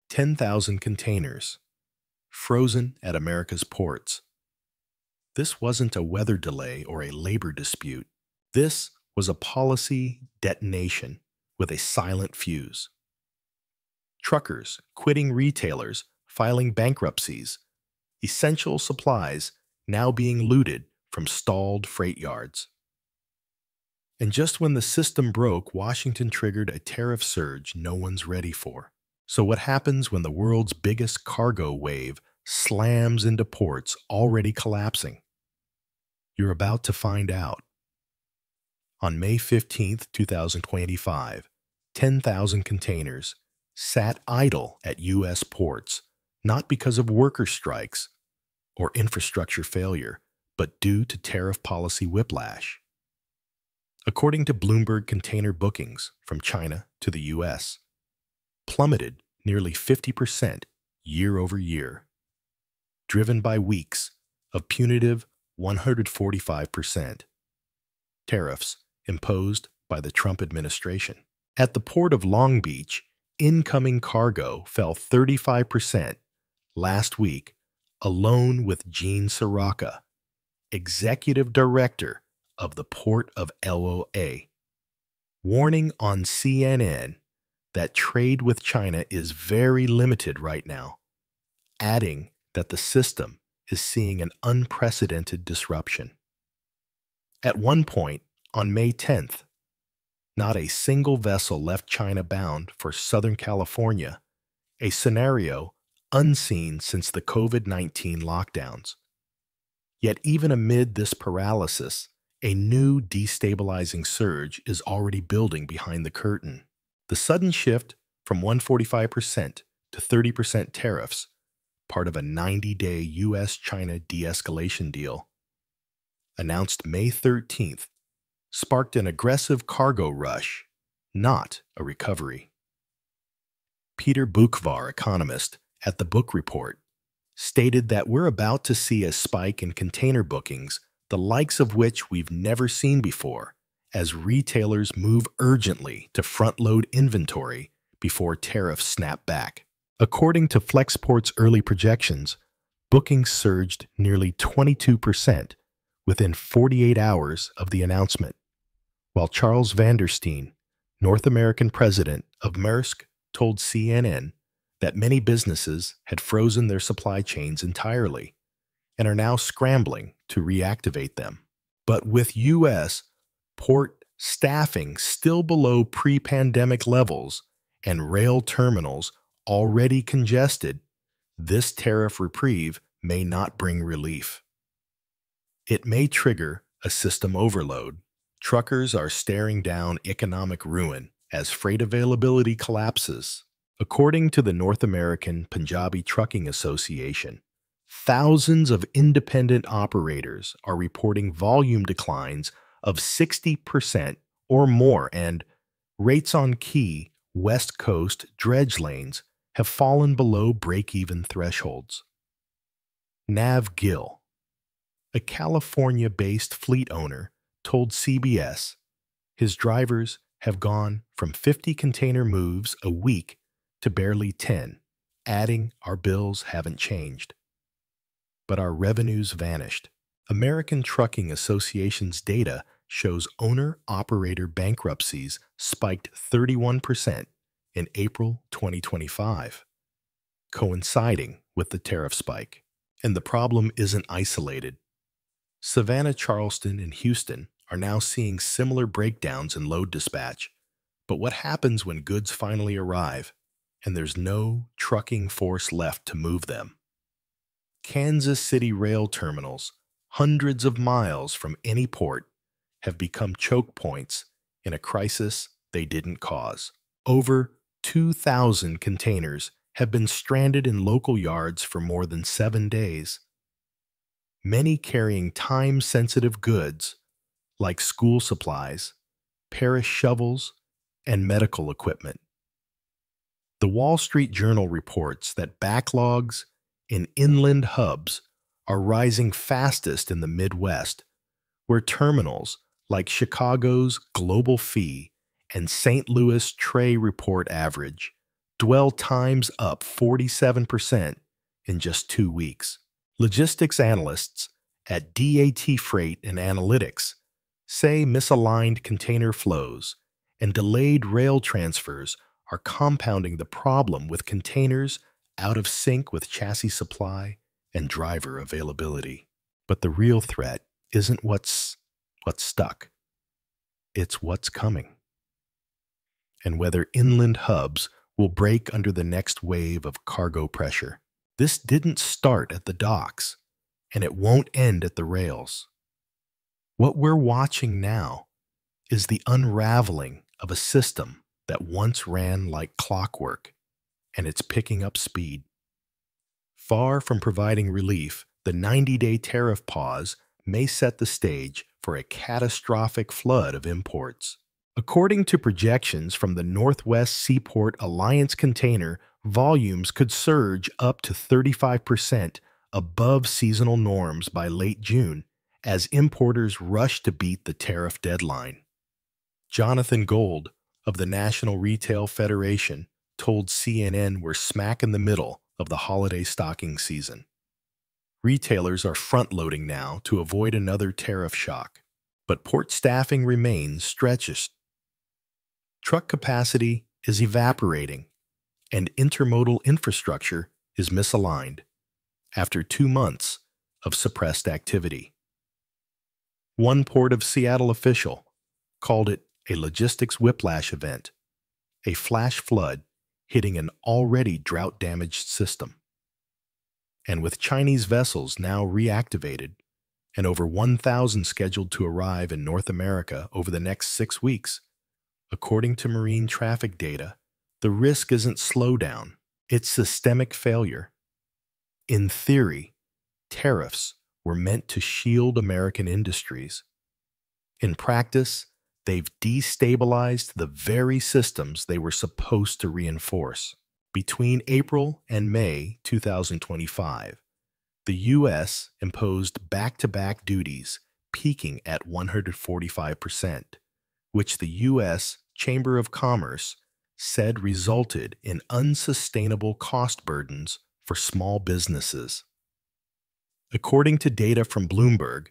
10,000 containers, frozen at America's ports. This wasn't a weather delay or a labor dispute. This was a policy detonation with a silent fuse. Truckers quitting, retailers filing bankruptcies, essential supplies now being looted from stalled freight yards. And just when the system broke, Washington triggered a tariff surge no one's ready for. So what happens when the world's biggest cargo wave slams into ports already collapsing? You're about to find out. On May 15, 2025, 10,000 containers sat idle at U.S. ports, not because of worker strikes or infrastructure failure, but due to tariff policy whiplash. According to Bloomberg, container bookings from China to the U.S. plummeted nearly 50% year over year, driven by weeks of punitive 145% tariffs imposed by the Trump administration. At the port of Long Beach, incoming cargo fell 35% last week, alone with Gene Soroka, executive director of the Port of LOA, warning on CNN that trade with China is very limited right now, adding that the system is seeing an unprecedented disruption. At one point, on May 10th, not a single vessel left China bound for Southern California, a scenario unseen since the COVID-19 lockdowns. Yet even amid this paralysis, a new destabilizing surge is already building behind the curtain. The sudden shift from 145% to 30% tariffs, part of a 90-day U.S. China de-escalation deal, announced May 13th, sparked an aggressive cargo rush, not a recovery. Peter Bukvar, economist at the Book Report, stated that we're about to see a spike in container bookings, the likes of which we've never seen before, as retailers move urgently to front-load inventory before tariffs snap back. According to Flexport's early projections, bookings surged nearly 22% within 48 hours of the announcement, while Charles Vanderstein, North American president of Maersk, told CNN that many businesses had frozen their supply chains entirely and are now scrambling to reactivate them. But with U.S. port staffing still below pre-pandemic levels and rail terminals already congested, this tariff reprieve may not bring relief. It may trigger a system overload. Truckers are staring down economic ruin as freight availability collapses. According to the North American Punjabi Trucking Association, thousands of independent operators are reporting volume declines of 60% or more, and rates on key West Coast dredge lanes have fallen below break-even thresholds. Nav Gill, a California-based fleet owner, told CBS his drivers have gone from 50 container moves a week to barely 10, adding, "Our bills haven't changed, but our revenues vanished." American Trucking Association's data shows owner-operator bankruptcies spiked 31% in April 2025, coinciding with the tariff spike. And the problem isn't isolated. Savannah, Charleston, and Houston are now seeing similar breakdowns in load dispatch. But what happens when goods finally arrive and there's no trucking force left to move them? Kansas City rail terminals, hundreds of miles from any port, have become choke points in a crisis they didn't cause. Over 2,000 containers have been stranded in local yards for more than 7 days, many carrying time-sensitive goods like school supplies, parish shovels, and medical equipment. The Wall Street Journal reports that backlogs in inland hubs are rising fastest in the Midwest, where terminals like Chicago's Global Fee and St. Louis Trey report average dwell times up 47% in just 2 weeks. Logistics analysts at DAT Freight and Analytics say misaligned container flows and delayed rail transfers are compounding the problem with containers out of sync with chassis supply and driver availability. But the real threat isn't what's stuck. It's what's coming. And whether inland hubs will break under the next wave of cargo pressure. This didn't start at the docks, and it won't end at the rails. What we're watching now is the unraveling of a system that once ran like clockwork, and it's picking up speed. Far from providing relief, the 90-day tariff pause may set the stage for a catastrophic flood of imports. According to projections from the Northwest Seaport Alliance Container, volumes could surge up to 35% above seasonal norms by late June as importers rush to beat the tariff deadline. Jonathan Gold of the National Retail Federation told CNN we're smack in the middle of the holiday stocking season. Retailers are front-loading now to avoid another tariff shock, but port staffing remains stretched. Truck capacity is evaporating, and intermodal infrastructure is misaligned after 2 months of suppressed activity. One Port of Seattle official called it a logistics whiplash event, a flash flood hitting an already drought-damaged system. And with Chinese vessels now reactivated and over 1,000 scheduled to arrive in North America over the next 6 weeks, according to marine traffic data, the risk isn't slowdown, it's systemic failure. In theory, tariffs were meant to shield American industries. In practice, they've destabilized the very systems they were supposed to reinforce. Between April and May 2025, the U.S. imposed back-to-back duties peaking at 145%, which the U.S. Chamber of Commerce said resulted in unsustainable cost burdens for small businesses. According to data from Bloomberg,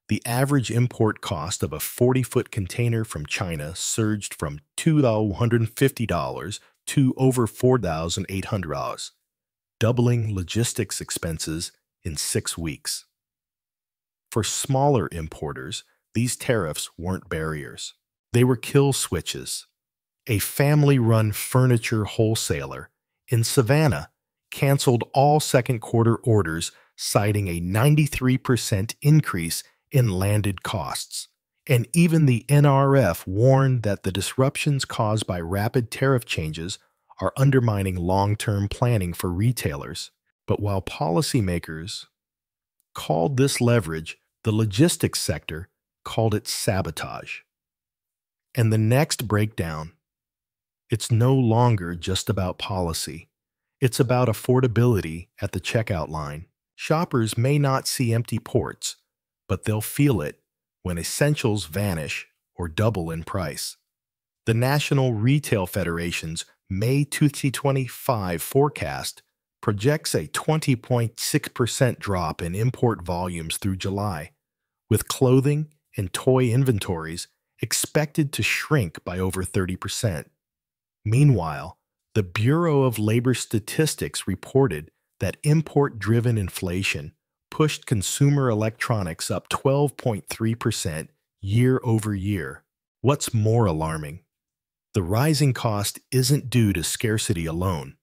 the average import cost of a 40-foot container from China surged from $250 to over $4,800, doubling logistics expenses in 6 weeks. For smaller importers, these tariffs weren't barriers. They were kill switches. A family-run furniture wholesaler in Savannah canceled all second-quarter orders, citing a 93% increase in landed costs. And even the NRF warned that the disruptions caused by rapid tariff changes are undermining long-term planning for retailers. But while policymakers called this leverage, the logistics sector called it sabotage. And the next breakdown, it's no longer just about policy. It's about affordability at the checkout line. Shoppers may not see empty ports, but they'll feel it when essentials vanish or double in price. The National Retail Federation's May 2025 forecast projects a 20.6% drop in import volumes through July, with clothing and toy inventories expected to shrink by over 30%. Meanwhile, the Bureau of Labor Statistics reported that import-driven inflation pushed consumer electronics up 12.3% year over year. What's more alarming? The rising cost isn't due to scarcity alone.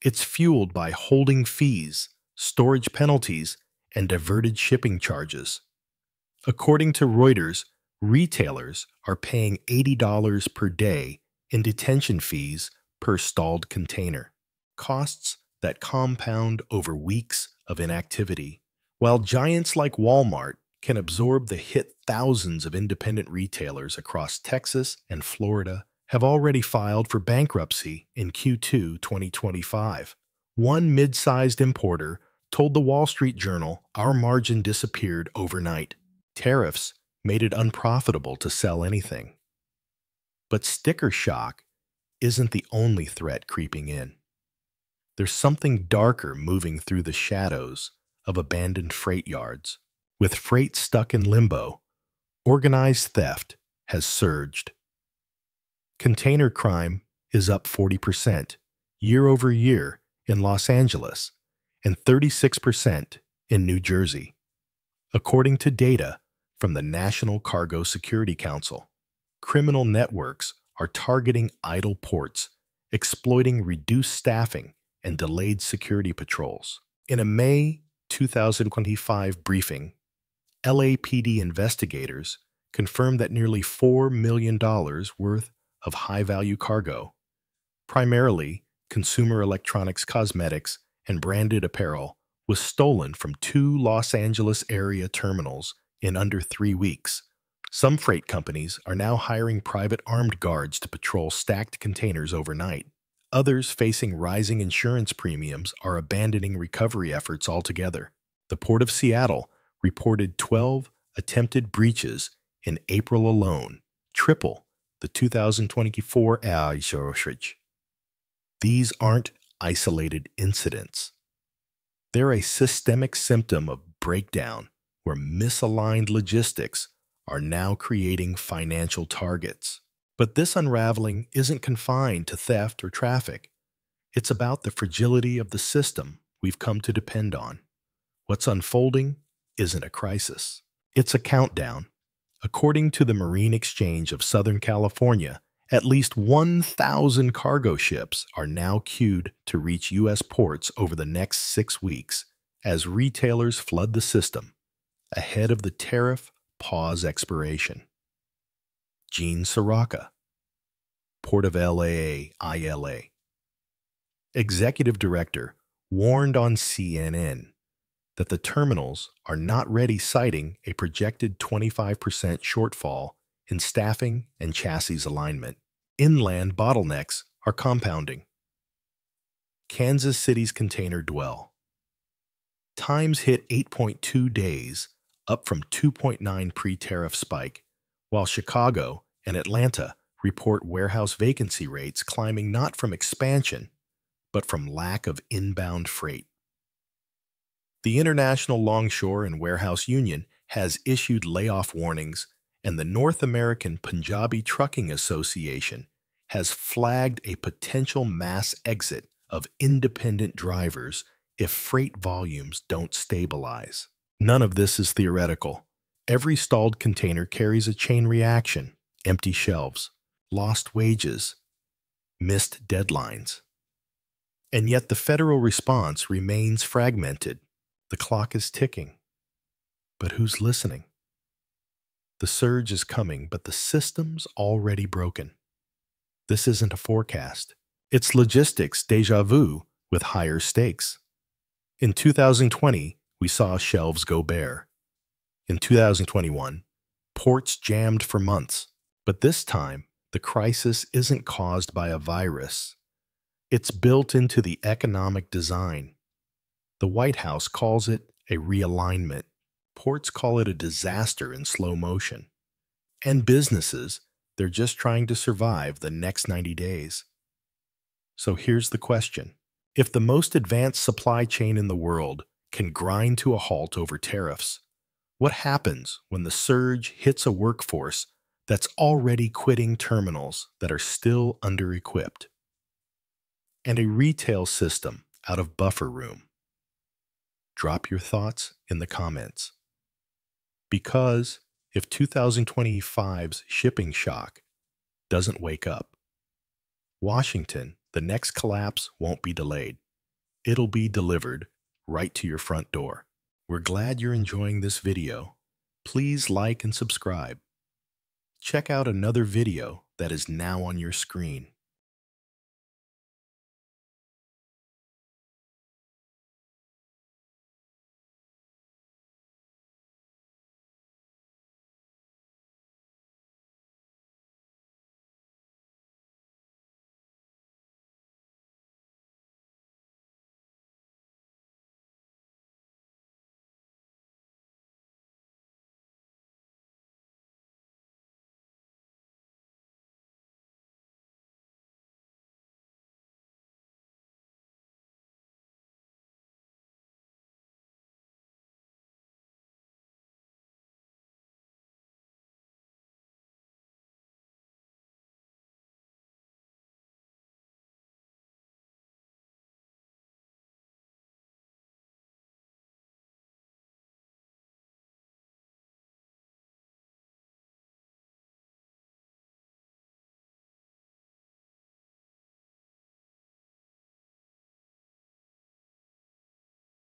It's fueled by holding fees, storage penalties, and diverted shipping charges. According to Reuters, retailers are paying $80 per day in detention fees per stalled container, costs that compound over weeks of inactivity. While giants like Walmart can absorb the hit, thousands of independent retailers across Texas and Florida have already filed for bankruptcy in Q2 2025. One mid-sized importer told the Wall Street Journal our margin disappeared overnight. Tariffs made it unprofitable to sell anything. But sticker shock isn't the only threat creeping in. There's something darker moving through the shadows of abandoned freight yards. With freight stuck in limbo, organized theft has surged. Container crime is up 40% year over year in Los Angeles and 36% in New Jersey, according to data from the National Cargo Security Council. Criminal networks are targeting idle ports, exploiting reduced staffing and delayed security patrols. In a May 2025 briefing, LAPD investigators confirmed that nearly $4 million worth of high-value cargo, primarily consumer electronics, cosmetics, and branded apparel, was stolen from 2 Los Angeles area terminals in under 3 weeks. Some freight companies are now hiring private armed guards to patrol stacked containers overnight. Others, facing rising insurance premiums, are abandoning recovery efforts altogether. The Port of Seattle reported 12 attempted breaches in April alone, triple the 2024 average. These aren't isolated incidents. They're a systemic symptom of breakdown where misaligned logistics are now creating financial targets. But this unraveling isn't confined to theft or traffic. It's about the fragility of the system we've come to depend on. What's unfolding isn't a crisis. It's a countdown. According to the Marine Exchange of Southern California, at least 1,000 cargo ships are now queued to reach U.S. ports over the next 6 weeks as retailers flood the system ahead of the tariff pause expiration. Gene Soroka, Port of LAA, ILA, Executive Director, warned on CNN that the terminals are not ready, citing a projected 25% shortfall in staffing and chassis alignment. Inland bottlenecks are compounding. Kansas City's container dwell times hit 8.2 days, up from 2.9 pre-tariff spike, while Chicago and Atlanta report warehouse vacancy rates climbing not from expansion, but from lack of inbound freight. The International Longshore and Warehouse Union has issued layoff warnings, and the North American Punjabi Trucking Association has flagged a potential mass exit of independent drivers if freight volumes don't stabilize. None of this is theoretical. Every stalled container carries a chain reaction: empty shelves, lost wages, missed deadlines. And yet the federal response remains fragmented. The clock is ticking. But who's listening? The surge is coming, but the system's already broken. This isn't a forecast. It's logistics déjà vu with higher stakes. In 2020, we saw shelves go bare. In 2021, ports jammed for months. But this time, the crisis isn't caused by a virus. It's built into the economic design. The White House calls it a realignment. Ports call it a disaster in slow motion. And businesses, they're just trying to survive the next 90 days. So here's the question. If the most advanced supply chain in the world can grind to a halt over tariffs, what happens when the surge hits a workforce that's already quitting terminals that are still under-equipped? And a retail system out of buffer room? Drop your thoughts in the comments. Because if 2025's shipping shock doesn't wake up, Washington, the next collapse won't be delayed. It'll be delivered right to your front door. We're glad you're enjoying this video. Please like and subscribe. Check out another video that is now on your screen.